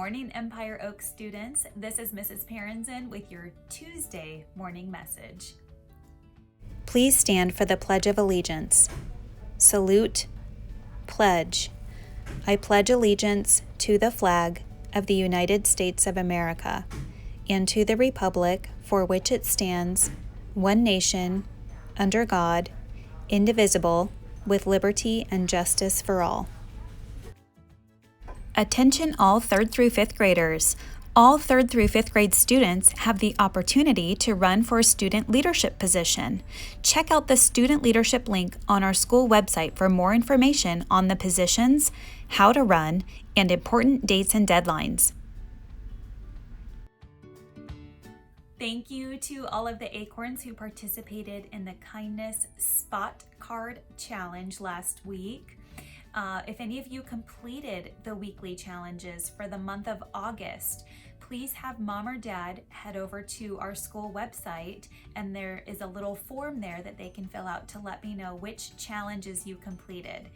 morning, Empire Oaks students. This is Mrs. Parenson with your Tuesday morning message. Please stand for the Pledge of Allegiance. Salute, pledge. I pledge allegiance to the flag of the United States of America and to the republic for which it stands, one nation, under God, indivisible, with liberty and justice for all. Attention all 3rd through 5th graders. All 3rd through 5th grade students have the opportunity to run for a student leadership position. Check out the student leadership link on our school website for more information on the positions, how to run, and important dates and deadlines. Thank you to all of the Acorns who participated in the Kindness Spot Card Challenge last week. If any of you completed the weekly challenges for the month of August, please have mom or dad head over to our school website, and there is a little form there that they can fill out to let me know which challenges you completed.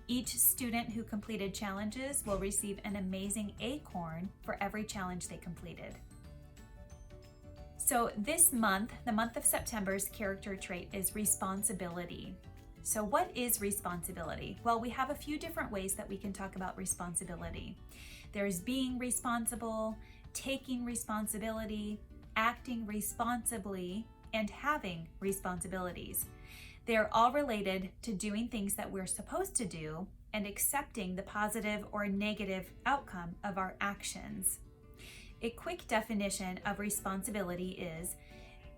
Each student who completed challenges will receive an amazing acorn for every challenge they completed. So this month, the month of September's character trait is responsibility. So what is responsibility? Well, we have a few different ways that we can talk about responsibility. There's being responsible, taking responsibility, acting responsibly, and having responsibilities. They're all related to doing things that we're supposed to do and accepting the positive or negative outcome of our actions. A quick definition of responsibility is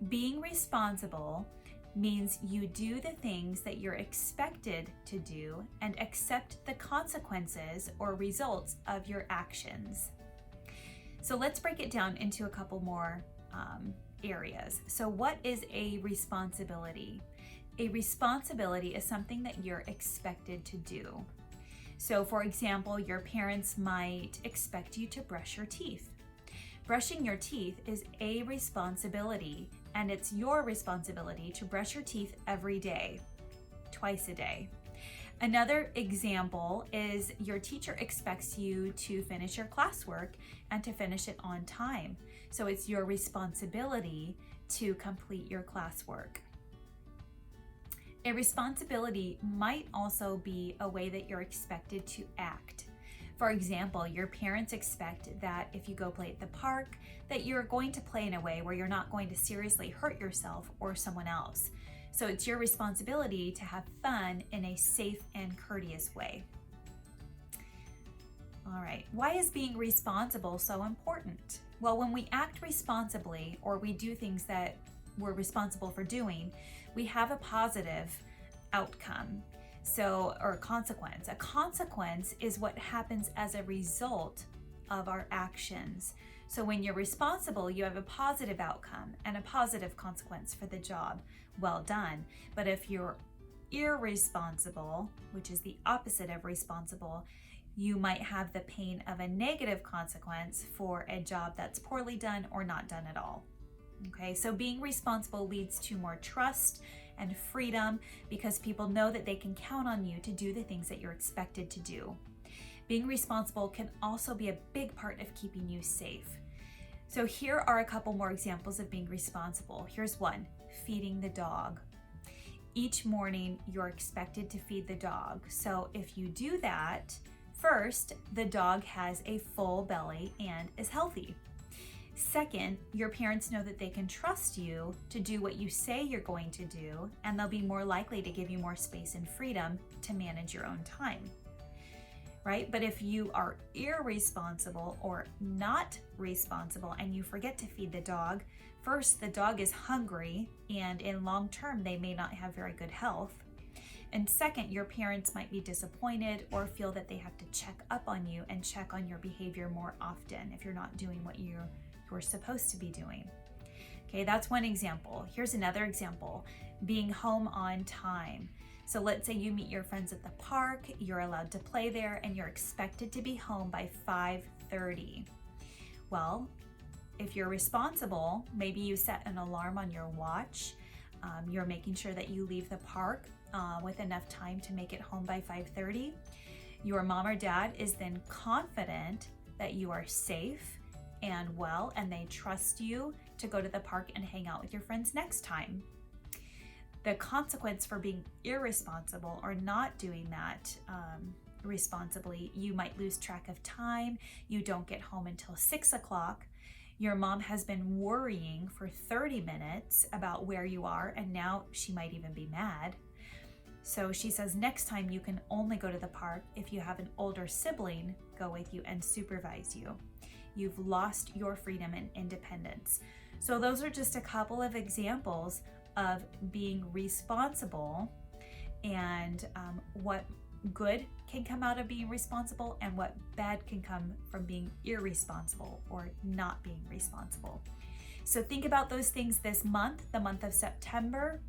being responsible means you do the things that you're expected to do and accept the consequences or results of your actions. So let's break it down into a couple more areas. So what is a responsibility? A responsibility is something that you're expected to do. So for example, your parents might expect you to brush your teeth. Brushing your teeth is a responsibility, and it's your responsibility to brush your teeth every day, twice a day. Another example is your teacher expects you to finish your classwork and to finish it on time. So it's your responsibility to complete your classwork. A responsibility might also be a way that you're expected to act. For example, your parents expect that if you go play at the park, that you're going to play in a way where you're not going to seriously hurt yourself or someone else. So it's your responsibility to have fun in a safe and courteous way. All right, why is being responsible so important? Well, when we act responsibly or we do things that we're responsible for doing, we have a positive outcome. Or consequence. A consequence is what happens as a result of our actions. So when you're responsible, you have a positive outcome and a positive consequence for the job well done. But if you're irresponsible, which is the opposite of responsible, you might have the pain of a negative consequence for a job that's poorly done or not done at all. Okay, so being responsible leads to more trust and freedom because people know that they can count on you to do the things that you're expected to do. Being responsible can also be a big part of keeping you safe. So here are a couple more examples of being responsible. Here's one, feeding the dog. Each morning you're expected to feed the dog. So if you do that, first, the dog has a full belly and is healthy. Second, your parents know that they can trust you to do what you say you're going to do, and they'll be more likely to give you more space and freedom to manage your own time, right? But if you are irresponsible or not responsible and you forget to feed the dog, first, the dog is hungry, and in long term, they may not have very good health. And second, your parents might be disappointed or feel that they have to check up on you and check on your behavior more often if you're not doing what you're supposed to be doing. Okay, that's one example. Here's another example, being home on time. So let's say you meet your friends at the park, you're allowed to play there, and you're expected to be home by 5:30. Well, if you're responsible, maybe you set an alarm on your watch. You're making sure that you leave the park with enough time to make it home by 5:30. Your mom or dad is then confident that you are safe and well, and they trust you to go to the park and hang out with your friends next time. The consequence for being irresponsible or not doing that responsibly, you might lose track of time. You don't get home until 6 o'clock. Your mom has been worrying for 30 minutes about where you are, and now she might even be mad. So she says next time you can only go to the park if you have an older sibling go with you and supervise you. You've lost your freedom and independence. So those are just a couple of examples of being responsible and what good can come out of being responsible and what bad can come from being irresponsible or not being responsible. So think about those things this month, the month of September.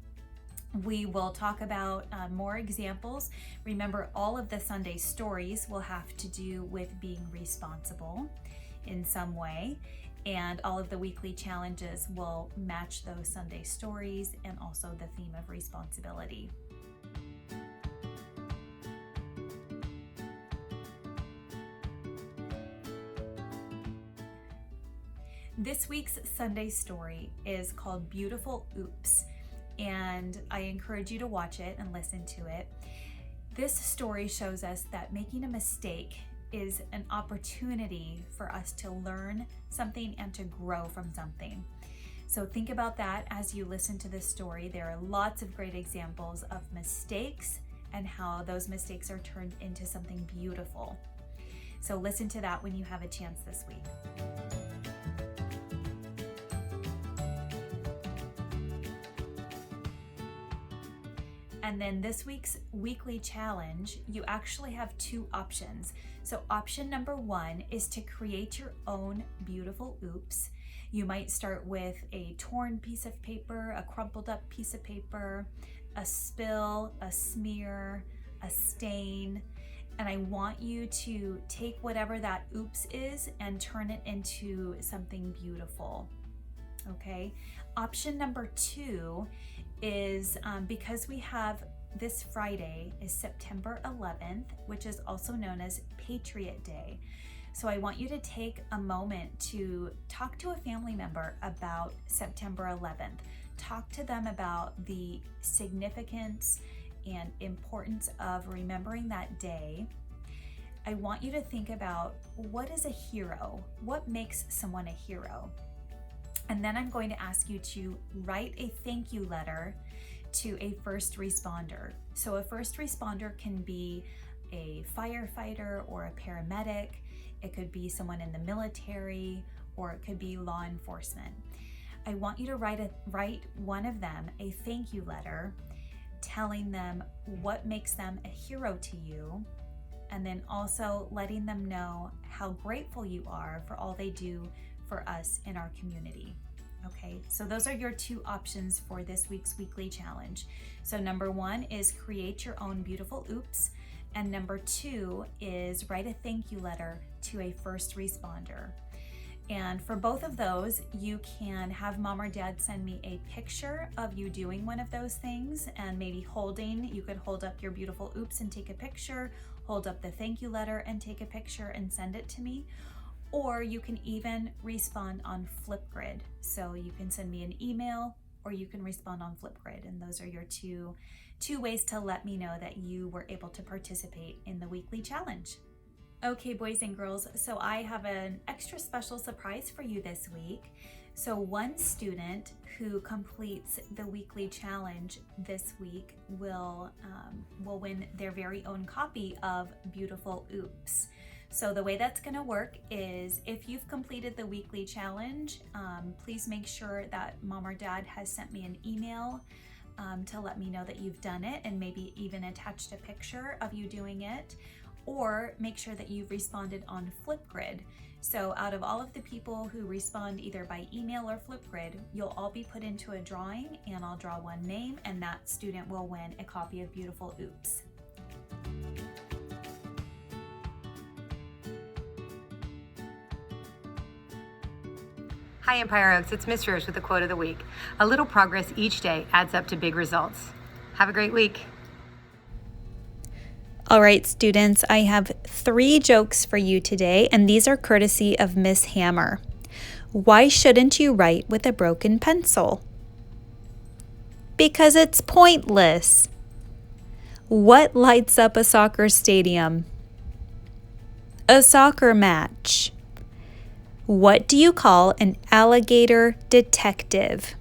We will talk about more examples. Remember, all of the Sunday stories will have to do with being responsible in some way, and all of the weekly challenges will match those Sunday stories and also the theme of responsibility. This week's Sunday story is called Beautiful Oops, and I encourage you to watch it and listen to it. This story shows us that making a mistake is an opportunity for us to learn something and to grow from something. So think about that as you listen to this story. There are lots of great examples of mistakes and how those mistakes are turned into something beautiful. So listen to that when you have a chance this week. And then this week's weekly challenge, you actually have two options. So option number one is to create your own beautiful oops. You might start with a torn piece of paper, a crumpled up piece of paper, a spill, a smear, a stain, and I want you to take whatever that oops is and turn it into something beautiful. Okay. Option number two is because we have this Friday is September 11th, which is also known as Patriot Day. So I want you to take a moment to talk to a family member about September 11th. Talk to them about the significance and importance of remembering that day. I want you to think about, what is a hero? What makes someone a hero? And then I'm going to ask you to write a thank you letter to a first responder. So a first responder can be a firefighter or a paramedic. It could be someone in the military, or it could be law enforcement. I want you to write one of them a thank you letter telling them what makes them a hero to you, and then also letting them know how grateful you are for all they do for us in our community. Okay, so those are your two options for this week's weekly challenge. So number one is create your own beautiful oops, and number two is write a thank you letter to a first responder. And for both of those, you can have mom or dad send me a picture of you doing one of those things, and maybe you could hold up your beautiful oops and take a picture, hold up the thank you letter and take a picture and send it to me. Or you can even respond on Flipgrid. So you can send me an email or you can respond on Flipgrid. And those are your two ways to let me know that you were able to participate in the weekly challenge. Okay, boys and girls, so I have an extra special surprise for you this week. So one student who completes the weekly challenge this week will win their very own copy of Beautiful Oops. So the way that's going to work is, if you've completed the weekly challenge, please make sure that mom or dad has sent me an email to let me know that you've done it, and maybe even attached a picture of you doing it, or make sure that you've responded on Flipgrid. So out of all of the people who respond either by email or Flipgrid, you'll all be put into a drawing, and I'll draw one name, and that student will win a copy of Beautiful Oops. Hi Empire Oaks, it's Miss Rose with the quote of the week. A little progress each day adds up to big results. Have a great week. All right, students, I have 3 jokes for you today, and these are courtesy of Miss Hammer. Why shouldn't you write with a broken pencil? Because it's pointless. What lights up a soccer stadium? A soccer match. What do you call an alligator detective?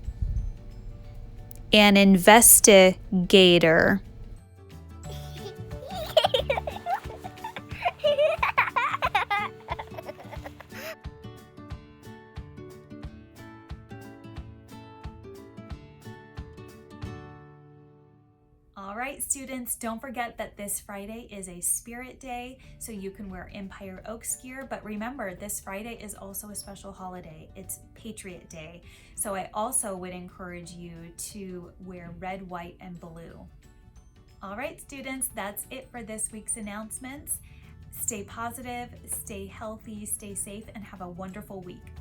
An investigator. All right, students, don't forget that this Friday is a Spirit Day, so you can wear Empire Oaks gear. But remember, this Friday is also a special holiday. It's Patriot Day. So I also would encourage you to wear red, white, and blue. All right, students, that's it for this week's announcements. Stay positive, stay healthy, stay safe, and have a wonderful week.